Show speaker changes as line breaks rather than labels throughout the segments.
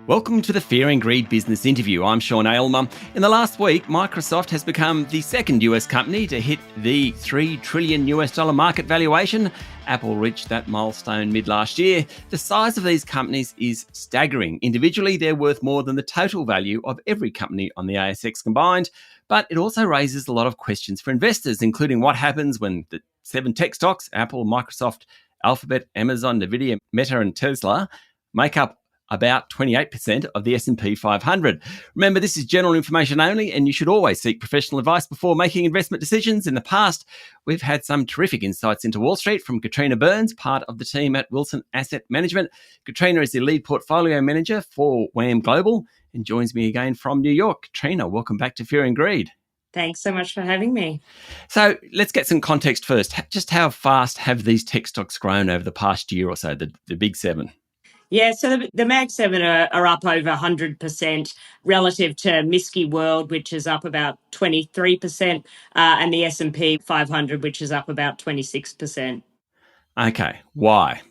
Welcome to the Fear and Greed Business Interview. I'm Sean Aylmer. In the last week, Microsoft has become the second US company to hit the $3 trillion market valuation. Apple reached that milestone mid-last year. The size of these companies is staggering. Individually, they're worth more than the total value of every company on the ASX combined. But it also raises a lot of questions for investors, including what happens when the 7 tech stocks, Apple, Microsoft, Alphabet, Amazon, Nvidia, Meta and Tesla, make up about 28% of the S&P 500. Remember, this is general information only, and you should always seek professional advice before making investment decisions. In the past, we've had some terrific insights into Wall Street from Catriona Burns, part of the team at Wilson Asset Management. Catriona is the lead portfolio manager for WAM Global and joins me again from New York. Catriona, welcome back to Fear and Greed.
Thanks so much for having me.
So let's get some context first. Just how fast have these tech stocks grown over the past year or so, the big 7?
Yeah, so the Mag 7 are up over 100% relative to MSCI World, which is up about 23%, and the S&P 500, which is up about 26%.
Okay, why?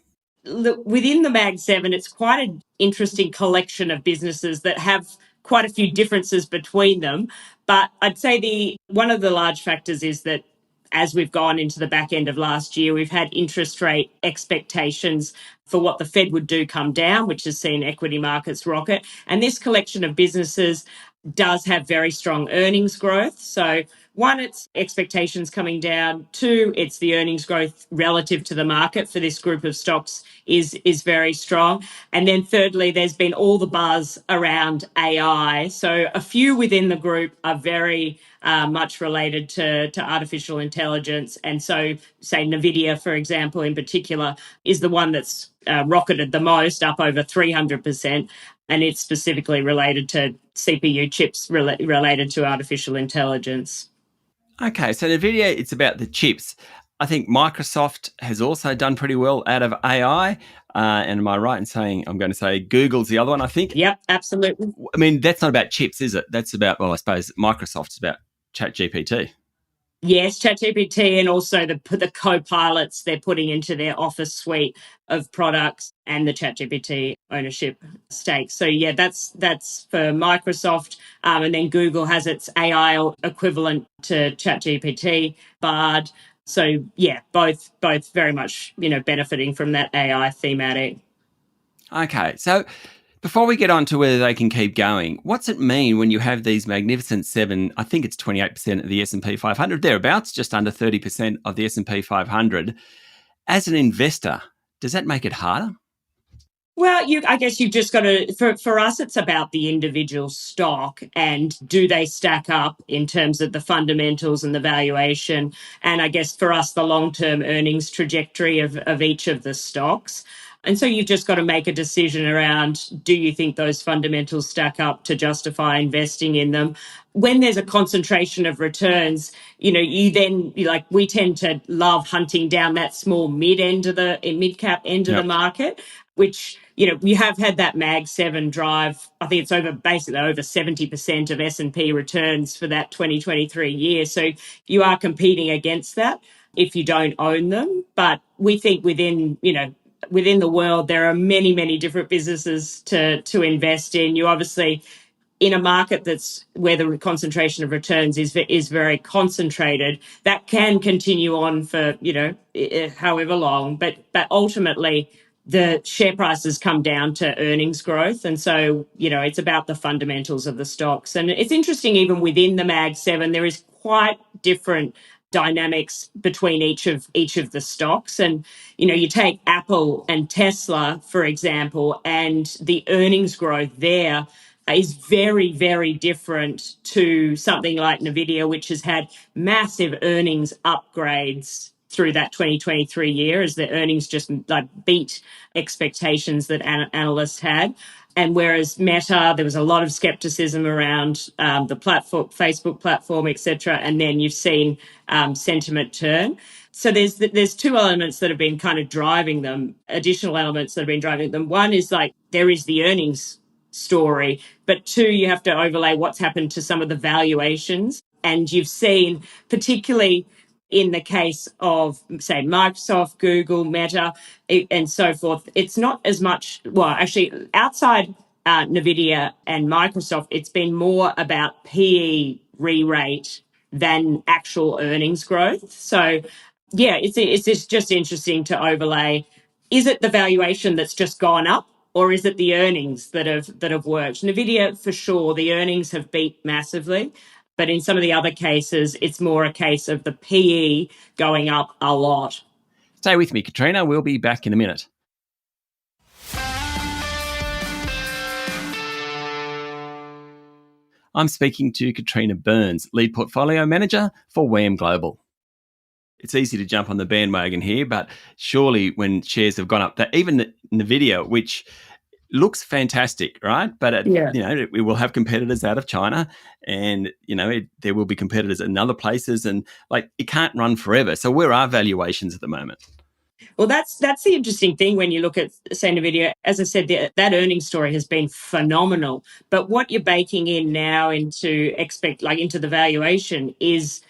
Look, within the Mag 7, it's quite an interesting collection of businesses that have quite a few differences between them. But I'd say one of the large factors is that as we've gone into the back end of last year, we've had interest rate expectations for what the Fed would do come down, which has seen equity markets rocket. And this collection of businesses does have very strong earnings growth. So one, it's expectations coming down. Two, it's the earnings growth relative to the market for this group of stocks is very strong. And then thirdly, there's been all the buzz around AI. So a few within the group are very much related to artificial intelligence. And so, say, Nvidia, for example, in particular, is the one that's rocketed the most, up over 300%. And it's specifically related to CPU chips related to artificial intelligence.
Okay, so NVIDIA, it's about the chips. I think Microsoft has also done pretty well out of AI. And am I right in saying, I'm going to say Google's the other one, I think?
Yep, absolutely.
I mean, that's not about chips, is it? That's about, well, I suppose Microsoft's about ChatGPT.
Yes, ChatGPT and also the co-pilots they're putting into their Office suite of products and the ChatGPT ownership stake. So yeah, that's for Microsoft, and then Google has its AI equivalent to ChatGPT, Bard. So yeah, both very much benefiting from that AI thematic.
Okay, so before we get on to whether they can keep going, what's it mean when you have these magnificent 7, I think it's 28% of the S&P 500, thereabouts, just under 30% of the S&P 500. As an investor, does that make it harder?
Well, I guess you've just got to, for us, it's about the individual stock and do they stack up in terms of the fundamentals and the valuation. And I guess for us, the long-term earnings trajectory of each of the stocks. And so you've just got to make a decision around, do you think those fundamentals stack up to justify investing in them? When there's a concentration of returns, we tend to love hunting down that small mid-cap end of the market, which, we have had that Mag 7 drive. I think it's basically over 70% of S&P returns for that 2023 year. So you are competing against that if you don't own them. But we think within the world, there are many, many different businesses to invest in. You obviously, in a market that's where the concentration of returns is very concentrated, that can continue on for, however long. But ultimately, the share prices come down to earnings growth. And so, it's about the fundamentals of the stocks. And it's interesting, even within the Mag 7, there is quite different dynamics between each of the stocks. And, you take Apple and Tesla, for example, and the earnings growth there is very, very different to something like Nvidia, which has had massive earnings upgrades through that 2023 year as the earnings just beat expectations that analysts had. And whereas Meta, there was a lot of skepticism around the platform, Facebook platform, etc. And then you've seen sentiment turn. So there's two elements that have been kind of driving them, additional elements that have been driving them. One is there is the earnings story, but two, you have to overlay what's happened to some of the valuations. And you've seen, particularly in the case of, say, Microsoft, Google, Meta, and so forth, it's not as much, well, actually, outside Nvidia and Microsoft, it's been more about PE re-rate than actual earnings growth. So, yeah, it's just interesting to overlay. Is it the valuation that's just gone up, or is it the earnings that have worked? Nvidia, for sure, the earnings have beat massively, but in some of the other cases, it's more a case of the PE going up a lot.
Stay with me, Catriona. We'll be back in a minute. I'm speaking to Catriona Burns, Lead Portfolio Manager for WAM Global. It's easy to jump on the bandwagon here, but surely when shares have gone up, that even Nvidia, which looks fantastic, right? But it will have competitors out of China, and there will be competitors in other places, and it can't run forever. So where are valuations at the moment?
Well, that's the interesting thing when you look at, say, Nvidia. As I said, that earnings story has been phenomenal. But what you're baking in now into the valuation is,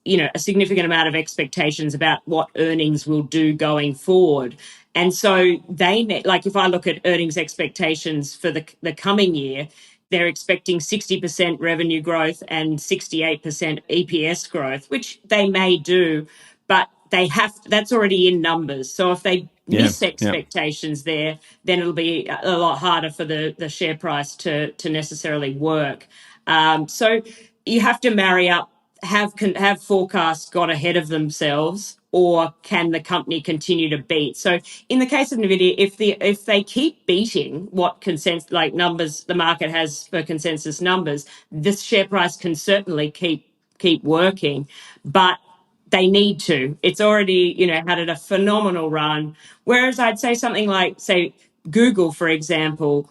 a significant amount of expectations about what earnings will do going forward. And so if I look at earnings expectations for the coming year, they're expecting 60% revenue growth and 68% EPS growth, which they may do, but that's already in numbers. So if they miss expectations there, then it'll be a lot harder for the share price to necessarily work. So you have to marry up, have forecasts got ahead of themselves, or can the company continue to beat? So in the case of Nvidia, if they keep beating what consensus numbers the market has for consensus numbers, this share price can certainly keep working, but they need to. It's already, had a phenomenal run. Whereas I'd say something like, say, Google, for example,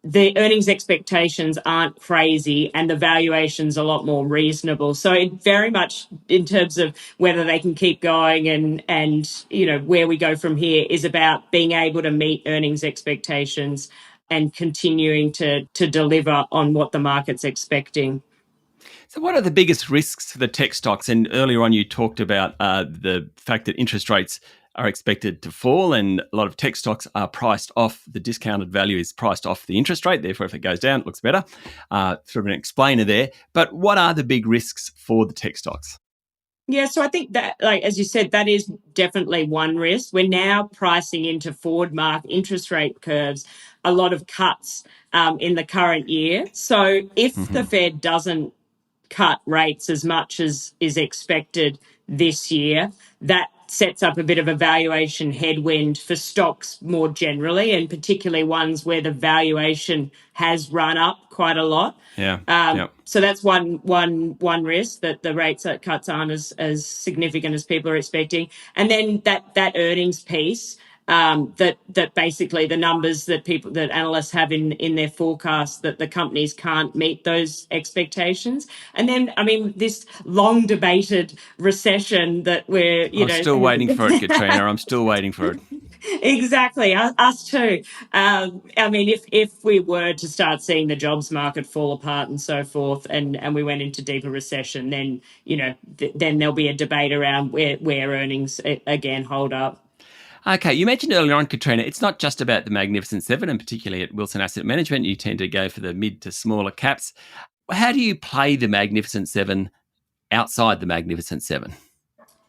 the earnings expectations aren't crazy and the valuation's a lot more reasonable. So it very much, in terms of whether they can keep going and where we go from here, is about being able to meet earnings expectations and continuing to deliver on what the market's expecting.
So what are the biggest risks for the tech stocks? And earlier on, you talked about the fact that interest rates are expected to fall, and a lot of tech stocks are priced off. The discounted value is priced off the interest rate. Therefore, if it goes down, it looks better. Sort of an explainer there. But what are the big risks for the tech stocks?
Yeah, so I think that, as you said, that is definitely one risk. We're now pricing into forward market interest rate curves a lot of cuts in the current year. So if the Fed doesn't cut rates as much as is expected this year, that sets up a bit of a valuation headwind for stocks more generally, and particularly ones where the valuation has run up quite a lot. So that's one risk, that the rates cuts aren't as significant as people are expecting. And then that earnings piece, that basically the numbers that analysts have in their forecasts, that the companies can't meet those expectations. And then, this long debated recession that
I'm still waiting for it, Catriona. I'm still waiting for it.
Exactly, us too. If we were to start seeing the jobs market fall apart and so forth, and we went into deeper recession, then then there'll be a debate around where earnings again hold up.
Okay, you mentioned earlier on, Catriona, it's not just about the Magnificent Seven, and particularly at Wilson Asset Management, you tend to go for the mid to smaller caps. How do you play the Magnificent Seven outside the Magnificent Seven?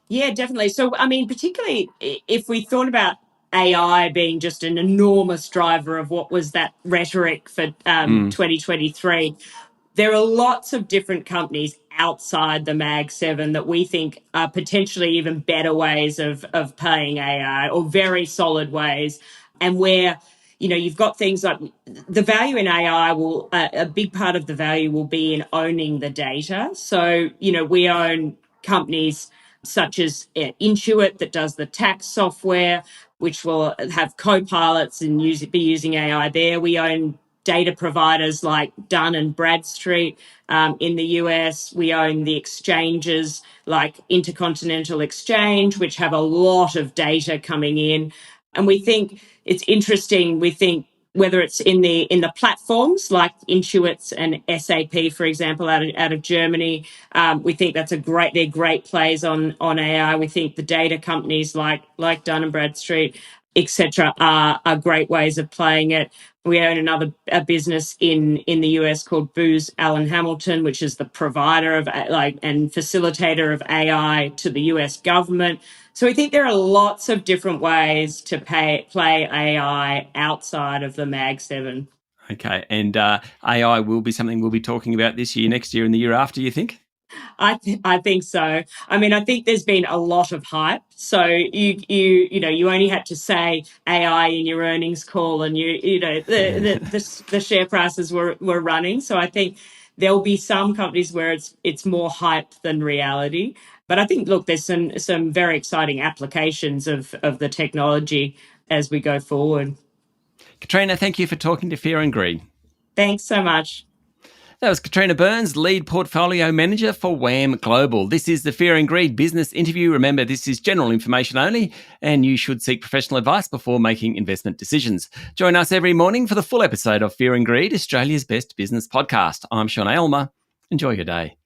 Yeah, definitely. So, particularly if we thought about AI being just an enormous driver of what was that rhetoric for 2023, there are lots of different companies outside the Mag 7 that we think are potentially even better ways of playing AI, or very solid ways. And where, you've got things like the value in AI a big part of the value will be in owning the data. So, we own companies such as Intuit, that does the tax software, which will have co-pilots and be using AI there. We own data providers like Dun and Bradstreet in the US. We own the exchanges like Intercontinental Exchange, which have a lot of data coming in. And we think it's interesting. We think whether it's in the platforms like Intuit's and SAP, for example, out of Germany, we think they're great plays on AI. We think the data companies like Dun and Bradstreet etc., are great ways of playing it. We own a business in the US called Booz Allen Hamilton, which is the provider of and facilitator of AI to the US government. So we think there are lots of different ways to play AI outside of the Mag 7.
Okay, and AI will be something we'll be talking about this year, next year, and the year after, you think?
I think so. I mean, I think there's been a lot of hype. So you only had to say AI in your earnings call, and the share prices were running. So I think there'll be some companies where it's more hype than reality. But I think, look, there's some very exciting applications of the technology as we go forward.
Catriona, thank you for talking to Fear and Greed.
Thanks so much.
That was Catriona Burns, Lead Portfolio Manager for WAM Global. This is the Fear and Greed business interview. Remember, this is general information only, and you should seek professional advice before making investment decisions. Join us every morning for the full episode of Fear and Greed, Australia's best business podcast. I'm Sean Aylmer. Enjoy your day.